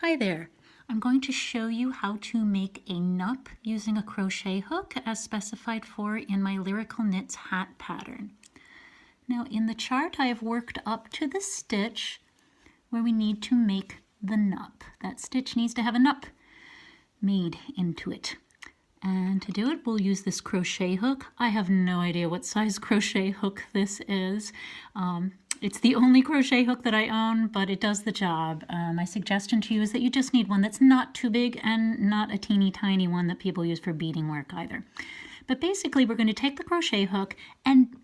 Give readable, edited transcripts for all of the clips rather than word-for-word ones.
Hi there. I'm going to show you how to make a nup using a crochet hook as specified for in my Lyrical Knits hat pattern. Now in the chart I have worked up to the stitch where we need to make the nup. That stitch needs to have a nup made into it. And to do it we'll use this crochet hook. I have no idea what size crochet hook this is. It's the only crochet hook that I own, but it does the job. My suggestion to you is that you just need one that's not too big and not a teeny tiny one that people use for beading work either. But basically we're going to take the crochet hook and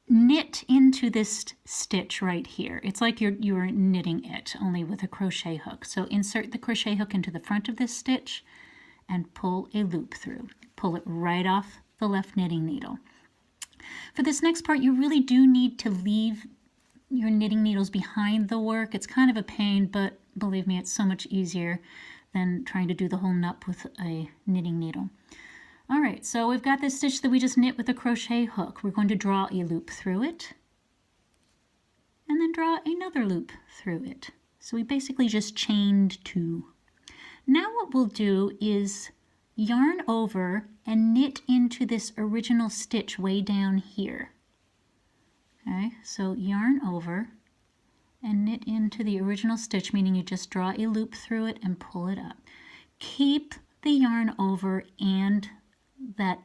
knit into this stitch right here. It's like you're knitting it, only with a crochet hook. So insert the crochet hook into the front of this stitch and pull a loop through. Pull it right off the left knitting needle. For this next part, you really do need to leave your knitting needles behind the work. It's kind of a pain, but believe me, it's so much easier than trying to do the whole nup with a knitting needle. All right, so we've got this stitch that we just knit with a crochet hook. We're going to draw a loop through it and then draw another loop through it. So we basically just chained two. Now what we'll do is yarn over and knit into this original stitch way down here. Okay, so yarn over and knit into the original stitch, meaning you just draw a loop through it and pull it up. Keep the yarn over and that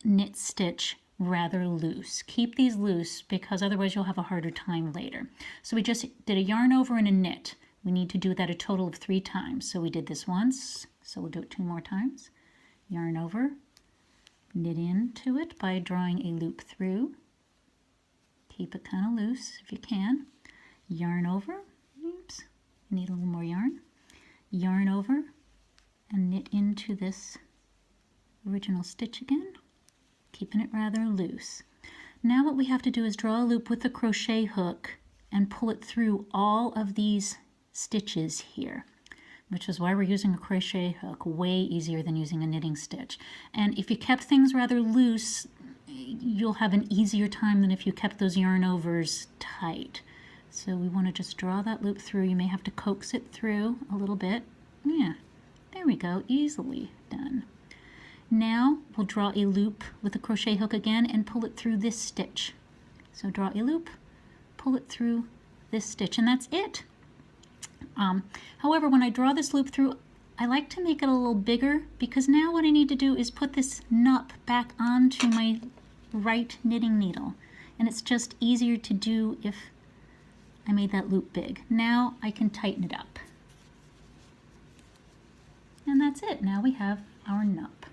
knit stitch rather loose. Keep these loose because otherwise you'll have a harder time later. So we just did a yarn over and a knit. We need to do that a total of 3 times. So we did this once, so we'll do it 2 more times. Yarn over, knit into it by drawing a loop through. Keep it kind of loose if you can. Yarn over, oops, need a little more yarn. Yarn over and knit into this original stitch again, keeping it rather loose. Now what we have to do is draw a loop with the crochet hook and pull it through all of these stitches here, which is why we're using a crochet hook. Way easier than using a knitting stitch. And if you kept things rather loose, you'll have an easier time than if you kept those yarn overs tight. So we want to just draw that loop through. You may have to coax it through a little bit. Yeah, there we go, easily done. Now we'll draw a loop with the crochet hook again and pull it through this stitch. So draw a loop, pull it through this stitch, and that's it. However, when I draw this loop through, I like to make it a little bigger because now what I need to do is put this nup back onto my right knitting needle, and it's just easier to do if I made that loop big. Now I can tighten it up. And that's it. Now we have our nup.